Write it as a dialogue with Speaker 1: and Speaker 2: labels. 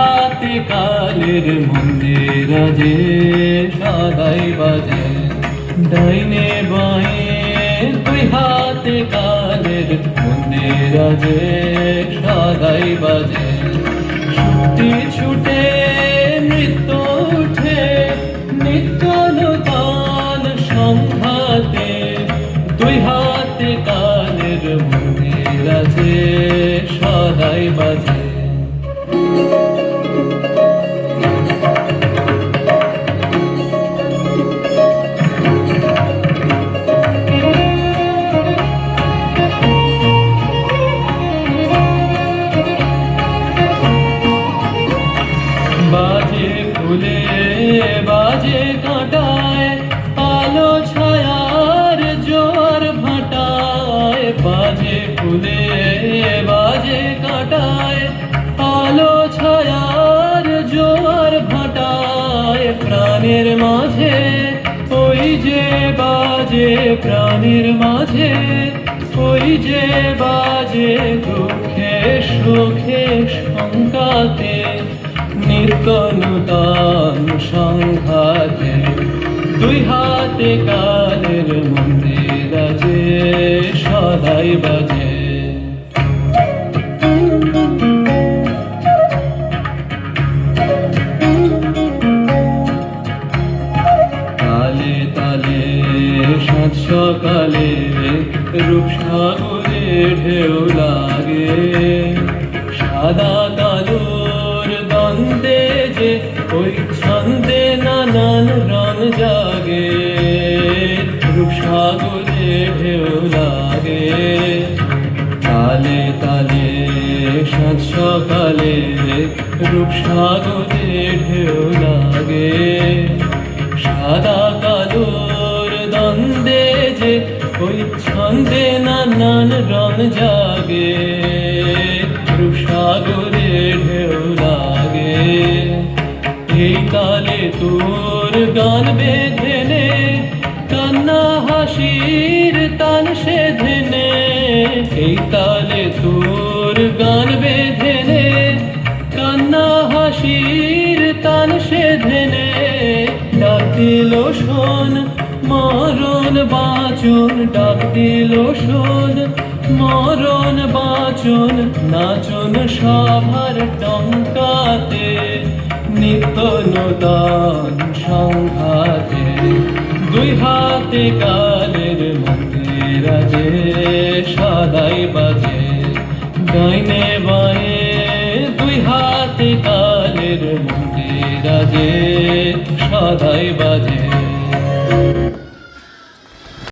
Speaker 1: হাতে কালের মন্দির আজে সদাই বাজে। ডাইনে বাঁয়ে দুই হাতে কালের মন্দির আজে সদাই বাজে। ছুটি ছুটে নৃত্য উঠে নিত্য নূতন সংঘাতে। দুই হাতে কালের মন্দির আজে সদাই বাজে। বাজে ফুলে বাজে কাঁটায় আলো ছায়ার জোয়ার ভাটায়। বাজে ফুলে বাজে কাঁটায় আলো ছায়ার জোয়ার ভাটায়। প্রাণের মাঝে ওই যে বাজে, প্রাণের মাঝে ওই যে বাজে। দুঃখে সুখে সংঘাতে নিত্য নূতন সংঘাতে। দুই হাতে কালের মন্দির আজে সদাই বাজে। তালে তালে সাত সকালে রূপসাগরে ঢেউ লাগে। সাদা কালোর দ্বন্দ্বে যে ওই ছন্দে নানান রং জাগে। রূপসাগরে ঢেউ লাগে। তালে তালে সাত সকালে রূপসাগরে ঢেউ লাগে। সাদা কালোর দ্বন্দ্বে যে ওই ছন্দে নানান রং জাগে। রূপসাগরে ঢেউ লাগে। এই তালে তোর গান বেঁধে নে কান্না হাসির তান সেধে নে। এই তালে তোর গান বেঁধে নে কান্না হাসির তান সেধে নে। ডাক দিল শোন মরণ বাঁচন, ডাক দিল শোন মরণ বাঁচন। নাচন সভার টঙ্কাতে নিত্য নূতন সংঘাতে। দুই হাতে কালের মন্দির আজে সদাই বাজে। ডাইনে বাঁয়ে দুই হাতে কালের মন্দির আজে সদাই বাজে।